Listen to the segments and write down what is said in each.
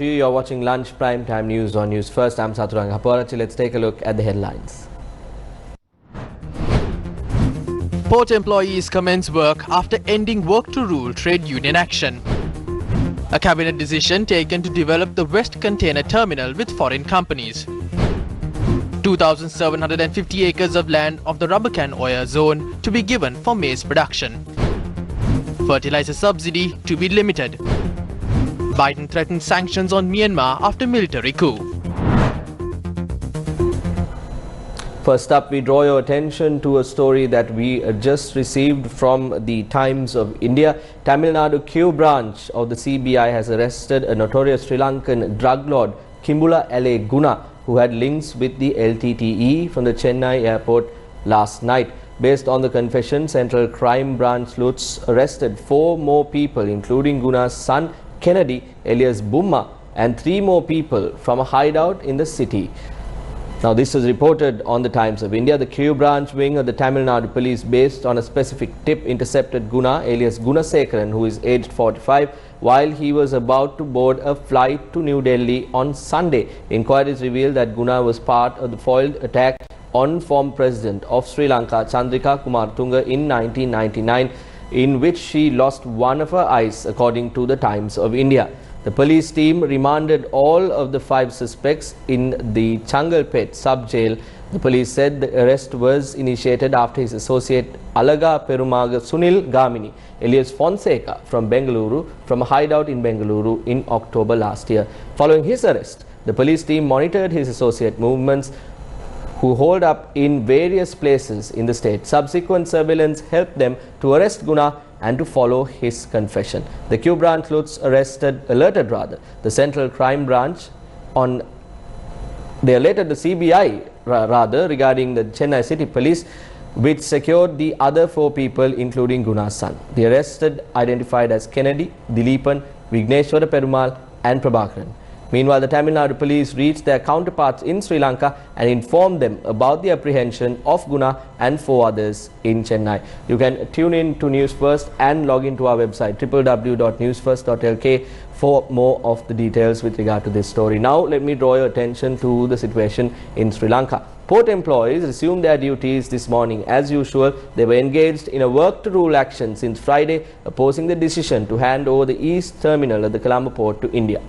You're watching Lunch Prime Time News on News First. I'm Saturanga. Let's take a look at the headlines. Port employees commence work after ending work to rule trade union action. A cabinet decision taken to develop the West Container Terminal with foreign companies. 2,750 acres of land of the rubber can oil zone to be given for maize production. Fertilizer subsidy to be limited. Biden threatens sanctions on Myanmar after military coup. First up, we draw your attention to a story that we just received from the Times of India. Tamil Nadu Q branch of the CBI has arrested a notorious Sri Lankan drug lord, Kimbula L.A. Guna, who had links with the LTTE from the Chennai airport last night. Based on the confession, Central Crime Branch sleuths arrested 4 more people, including Guna's son, Kennedy, alias Bumma, and 3 more people from a hideout in the city. Now, this was reported on the Times of India. The Q branch wing of the Tamil Nadu police, based on a specific tip, intercepted Guna, alias Gunasekaran, who is aged 45, while he was about to board a flight to New Delhi on Sunday. Inquiries revealed that Guna was part of the foiled attack on former president of Sri Lanka, Chandrika Kumartunga, in 1999, in which she lost one of her eyes, according to the Times of India. The police team remanded all of the 5 suspects in the Changalpet sub-jail. The police said the arrest was initiated after his associate Alaga Perumaga Sunil Gamini, alias Fonseca, from Bengaluru, from a hideout in Bengaluru in October last year. Following his arrest, the police team monitored his associate movements, who holed up in various places in the state. Subsequent surveillance helped them to arrest Guna and to follow his confession. The Q branch sleuths alerted the Central Crime Branch on. They alerted the CBI regarding the Chennai City Police, which secured the other 4 people, including Guna's son. The arrested identified as Kennedy, Dileepan, Vigneshwara Perumal, and Prabhakaran. Meanwhile, the Tamil Nadu police reached their counterparts in Sri Lanka and informed them about the apprehension of Guna and 4 others in Chennai. You can tune in to News First and log into our website www.newsfirst.lk for more of the details with regard to this story. Now, let me draw your attention to the situation in Sri Lanka. Port employees resumed their duties this morning. As usual, they were engaged in a work-to-rule action since Friday, opposing the decision to hand over the East Terminal at the Colombo port to India.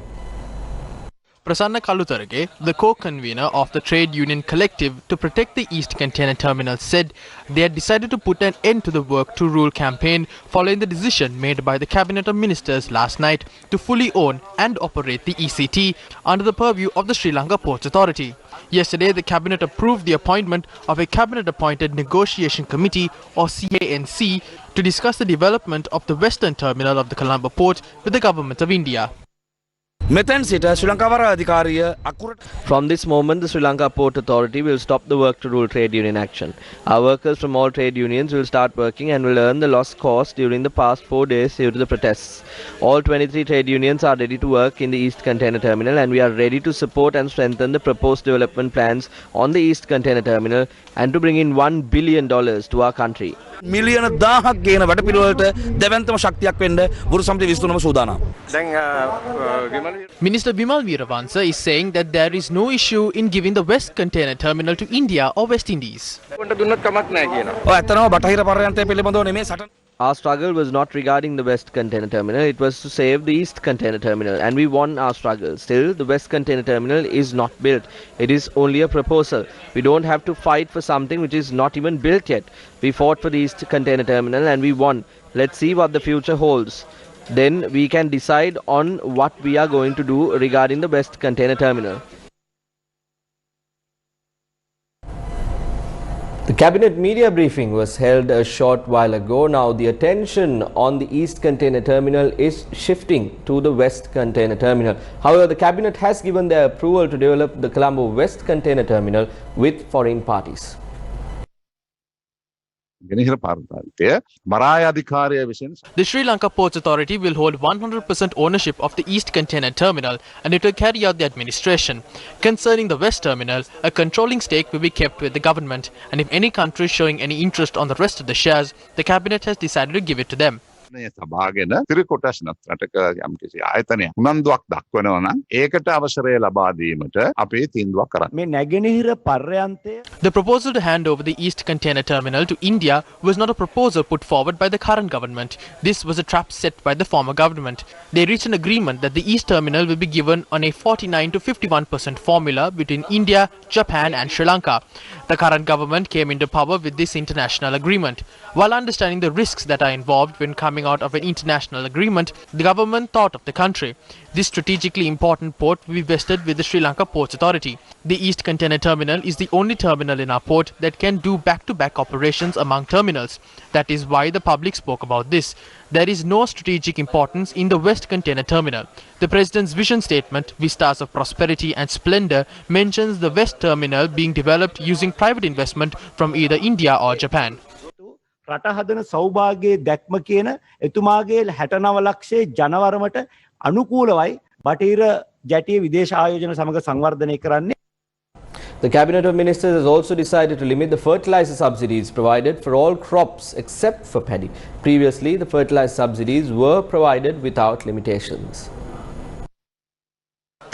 Prasanna Kalutarage, the co-convener of the trade union collective to protect the East Container Terminal, said they had decided to put an end to the work to rule campaign following the decision made by the Cabinet of Ministers last night to fully own and operate the ECT under the purview of the Sri Lanka Ports Authority. Yesterday, the Cabinet approved the appointment of a Cabinet-appointed Negotiation Committee, or CANC, to discuss the development of the Western Terminal of the Colombo Port with the Government of India. From this moment, the Sri Lanka Port Authority will stop the work to rule trade union action. Our workers from all trade unions will start working and will earn the lost cost during the past 4 days due to the protests. All 23 trade unions are ready to work in the East Container Terminal, and we are ready to support and strengthen the proposed development plans on the East Container Terminal and to bring in $1 billion to our country. මිලියන 1000ක් ගේන වැඩපිළිවෙලට දෙවන්තම ශක්තියක් වෙන්න බුරු සමිතිය විසිතුනම සූදානම්. Minister Bimal Veeravansa is saying that there is no issue in giving the West Container Terminal to India or West Indies. ඇත්තනම බටහිර පර්යන්තය පිළිබඳව නෙමේ සටන. Our struggle was not regarding the West Container Terminal, it was to save the East Container Terminal, and we won our struggle. Still, the West Container Terminal is not built. It is only a proposal. We don't have to fight for something which is not even built yet. We fought for the East Container Terminal and we won. Let's see what the future holds. Then we can decide on what we are going to do regarding the West Container Terminal. The cabinet media briefing was held a short while ago. Now the attention on the East Container Terminal is shifting to the West Container Terminal. However, the cabinet has given their approval to develop the Colombo West Container Terminal with foreign parties. The Sri Lanka Ports Authority will hold 100% ownership of the East Container Terminal and it will carry out the administration. Concerning the West Terminal, a controlling stake will be kept with the government, and if any country is showing any interest on the rest of the shares, the Cabinet has decided to give it to them. සභාගෙන තිරකොටස් නතරටක යම්කිසි ආයතනයක් උනන්දුවක් දක්වනවා නම් ඒකට අවසරය ලබා දීමට අපේ තීන්දුවක් කරන්න. මේ නැගෙනහිර පර්යන්තය The proposal to hand over the East Container Terminal to India was not a proposal put forward by the current government. This was a trap set by the former government. They reached an agreement that the East Terminal will be given on a 49 to 51% formula between India, Japan and Sri Lanka. The current government came into power with this international agreement. While understanding the risks that are involved when coming out of an international agreement, the government thought of the country. This strategically important port will be vested with the Sri Lanka Ports Authority. The East Container Terminal is the only terminal in our port that can do back-to-back operations among terminals. That is why the public spoke about this. There is no strategic importance in the West Container Terminal. The President's vision statement, Vistas of Prosperity and Splendor, mentions the West Terminal being developed using private investment from either India or Japan. රට හදන සෞභාගයේ දැක්ම කියන එතුමාගේ 69 ලක්ෂයේ ජනවරමට අනුකූලවයි බටහිර ජැටිය විදේශ ආයෝජන සමග සංවර්ධනය කරන්නේ. The Cabinet of Ministers has also decided to limit the fertilizer subsidies provided for all crops except for paddy. Previously, the fertilizer subsidies were provided without limitations.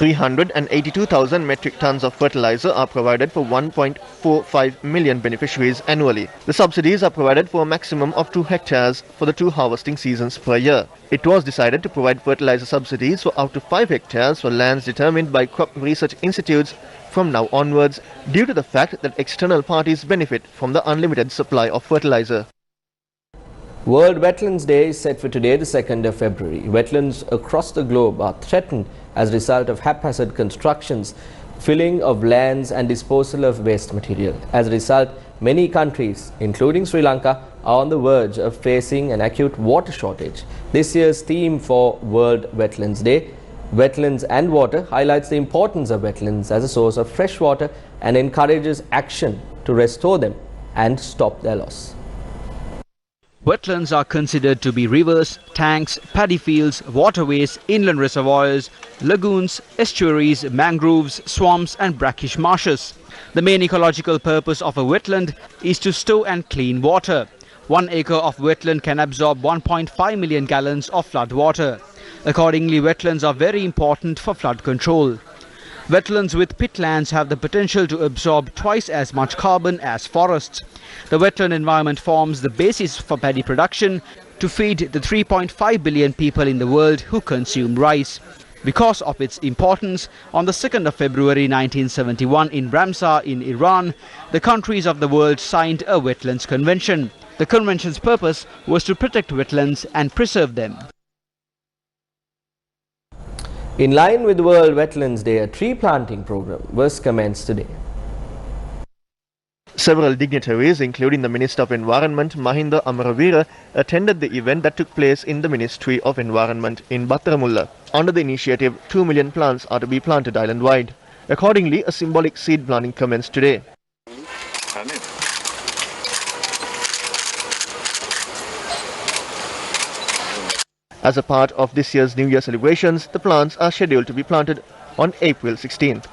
382,000 metric tons of fertilizer are provided for 1.45 million beneficiaries annually. The subsidies are provided for a maximum of 2 hectares for the 2 harvesting seasons per year. It was decided to provide fertilizer subsidies for up to 5 hectares for lands determined by crop research institutes from now onwards, due to the fact that external parties benefit from the unlimited supply of fertilizer. World Wetlands Day is set for today, the 2nd of February. Wetlands across the globe are threatened as a result of haphazard constructions, filling of lands and disposal of waste material. As a result, many countries, including Sri Lanka, are on the verge of facing an acute water shortage. This year's theme for World Wetlands Day, Wetlands and Water, highlights the importance of wetlands as a source of fresh water and encourages action to restore them and stop their loss. Wetlands are considered to be rivers, tanks, paddy fields, waterways, inland reservoirs, lagoons, estuaries, mangroves, swamps and brackish marshes. The main ecological purpose of a wetland is to store and clean water. 1 acre of wetland can absorb 1.5 million gallons of flood water. Accordingly, wetlands are very important for flood control. Wetlands with pitlands have the potential to absorb twice as much carbon as forests. The wetland environment forms the basis for paddy production to feed the 3.5 billion people in the world who consume rice. Because of its importance, on the 2nd of February 1971 in Ramsar in Iran, the countries of the world signed a Wetlands Convention. The convention's purpose was to protect wetlands and preserve them. In line with World Wetlands Day, a tree planting program was commenced today. Several dignitaries, including the Minister of Environment, Mahinda Amaravira, attended the event that took place in the Ministry of Environment in Battaramulla. Under the initiative, 2 million plants are to be planted island-wide. Accordingly, a symbolic seed planting commenced today. As a part of this year's New Year celebrations, the plants are scheduled to be planted on April 16th.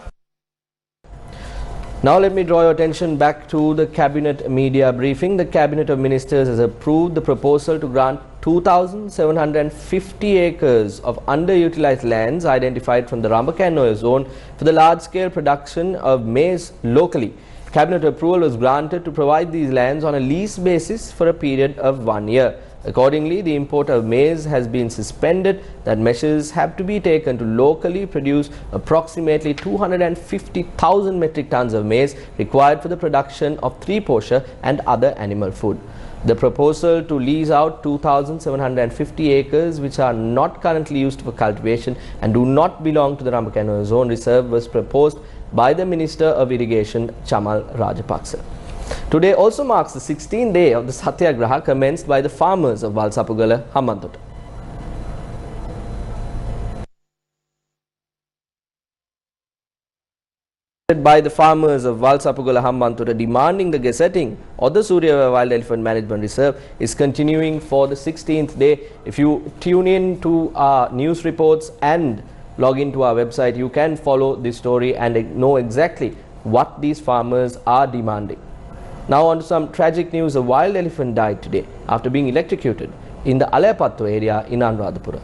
Now let me draw your attention back to the Cabinet media briefing. The Cabinet of Ministers has approved the proposal to grant 2,750 acres of underutilized lands identified from the Rambakanoya zone for the large-scale production of maize locally. Cabinet approval was granted to provide these lands on a lease basis for a period of 1 year. Accordingly, the import of maize has been suspended. That measures have to be taken to locally produce approximately 250,000 metric tons of maize required for the production of 3 posha and other animal food. The proposal to lease out 2,750 acres which are not currently used for cultivation and do not belong to the Rambakanoya zone reserve was proposed by the Minister of Irrigation Chamal Rajapaksa. Today also marks the 16th day of the Satyagraha commenced by the farmers of Valsapugala, Hambantota. By the farmers of Valsapugala, Hambantota demanding the gazetting of the Surya Wild Elephant Management Reserve is continuing for the 16th day. If you tune in to our news reports and log into our website, you can follow this story and know exactly what these farmers are demanding. Now on to some tragic news. A wild elephant died today after being electrocuted in the Alayapattu area in Anuradhapura.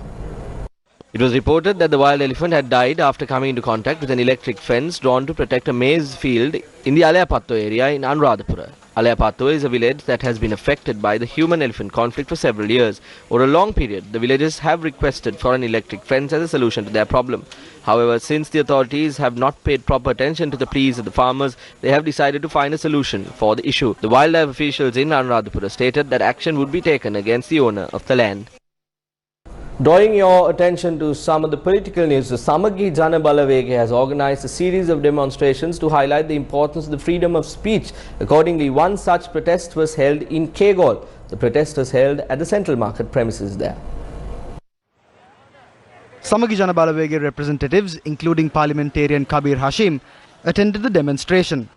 It was reported that the wild elephant had died after coming into contact with an electric fence drawn to protect a maize field in the Alayapattu area in Anuradhapura. Alayapattu is a village that has been affected by the human-elephant conflict for several years. Over a long period, the villagers have requested for an electric fence as a solution to their problem. However, since the authorities have not paid proper attention to the pleas of the farmers, they have decided to find a solution for the issue. The wildlife officials in Anuradhapura stated that action would be taken against the owner of the land. Drawing your attention to some of the political news, the Samagi Jana Balavege has organized a series of demonstrations to highlight the importance of the freedom of speech. Accordingly, one such protest was held in Kegol. The protest was held at the Central Market premises there. Samagi Jana Balavege representatives, including parliamentarian Kabir Hashim, attended the demonstration.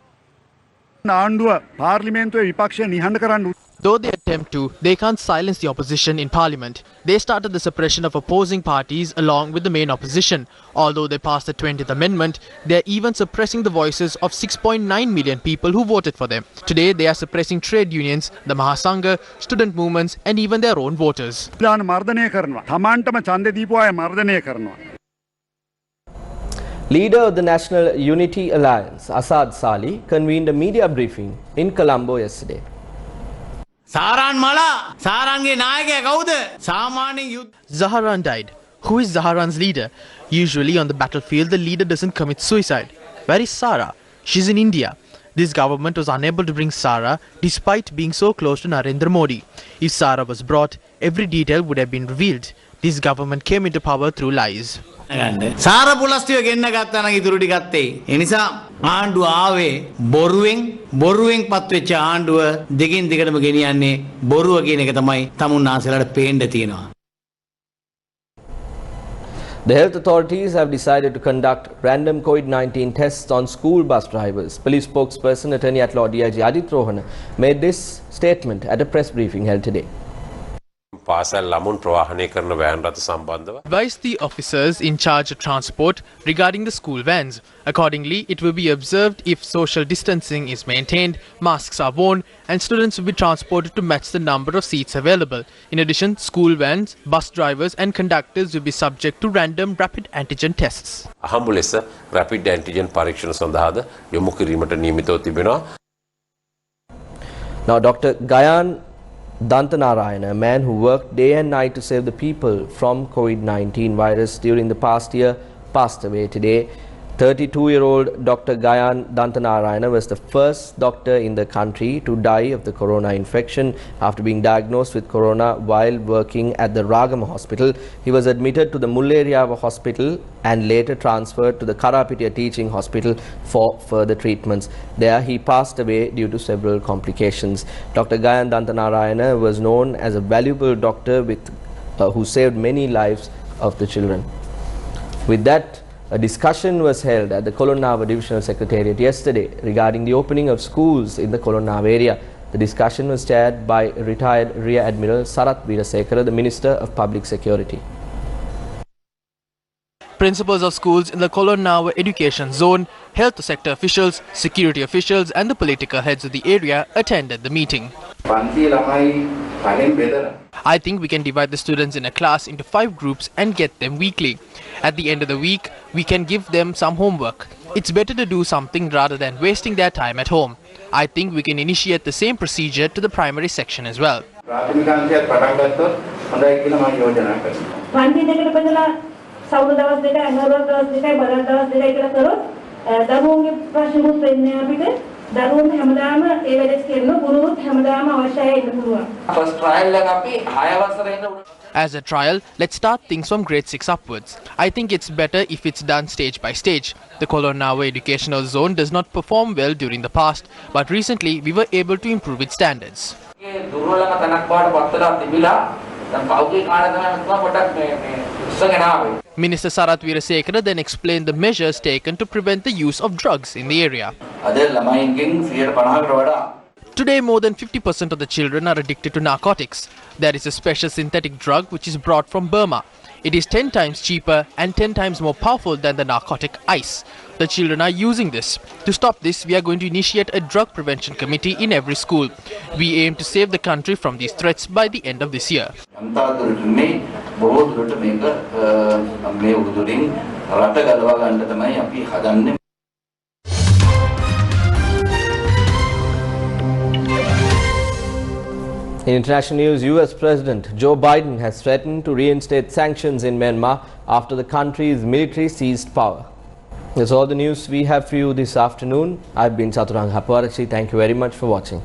Though they attempt to, they can't silence the opposition in parliament. They started the suppression of opposing parties along with the main opposition. Although they passed the 20th Amendment, they are even suppressing the voices of 6.9 million people who voted for them. Today, they are suppressing trade unions, the Mahasangha, student movements, and even their own voters. Leader of the National Unity Alliance, Asad Sali, convened a media briefing in Colombo yesterday. Zaharan died. Who is Zaharan's leader? Usually on the battlefield, the leader doesn't commit suicide. Where is Sara? She's in India. This government was unable to bring Sara despite being so close to Narendra Modi. If Sara was brought, every detail would have been revealed. This government came into power through lies. සාර පුලස්ටිය ගෙන්න ගත්තා නම් ඉතුරු ටික ගත්තේ. ඒ නිසා ආණ්ඩුව ආවේ බොරුවෙන් පත්වෙච්ච ආණ්ඩුව දෙකින් දිගටම ගෙනියන්නේ බොරුව කියන එක තමයි තමුන්නාන්සලාට පේන්න තියෙනවා. The health authorities have decided to conduct random COVID-19 tests on school bus drivers. Police spokesperson Attorney at Law DIG Adit Rohana made this statement at a press briefing held today. Advised the officers in charge of transport regarding the school vans. Accordingly, it will be observed if social distancing is maintained, masks are worn, and students will be transported to match the number of seats available. In addition, school vans, bus drivers and conductors will be subject to random rapid antigen tests. rapid antigen පරීක්ෂණ සඳහාද යොමු කිරීමට නියමිතව තිබෙනවා. Now, Dr. Gayan Dantanarayana, a man who worked day and night to save the people from COVID-19 virus during the past year, passed away today. 32-year-old Dr. Gayan Dantanarayana was the first doctor in the country to die of the corona infection after being diagnosed with corona while working at the Ragama hospital. He was admitted to the Mulleriya hospital and later transferred to the Karapitiya teaching hospital for further treatments. There he passed away due to several complications. Dr. Gayan Dantanarayana was known as a valuable doctor who saved many lives of the children. With that, a discussion was held at the Kolonnawa Divisional Secretariat yesterday regarding the opening of schools in the Kolonnawa area. The discussion was chaired by retired Rear Admiral Sarath Weerasekara, the Minister of Public Security. Principals of schools in the Kolonnawa education zone, health sector officials, security officials and the political heads of the area attended the meeting. I think we can divide the students in a class into 5 groups and get them weekly. At the end of the week, we can give them some homework. It's better to do something rather than wasting their time at home. I think we can initiate the same procedure to the primary section as well. As a trial, let's start things from grade 6 upwards. I think it's better if it's done stage by stage. The Kolonnawa educational zone does not perform well during the past, but recently we were able to improve its standards. Minister Sarath Weerasekara then explained the measures taken to prevent the use of drugs in the area. Today, more than 50% of the children are addicted to narcotics. There is a special synthetic drug which is brought from Burma. It is 10 times cheaper and 10 times more powerful than the narcotic ice. The children are using this. To stop this, we are going to initiate a drug prevention committee in every school. We aim to save the country from these threats by the end of this year. In international news, US President Joe Biden has threatened to reinstate sanctions in Myanmar after the country's military seized power. That's all the news we have for you this afternoon. I've been Saturang Hapwarachi. Thank you very much for watching.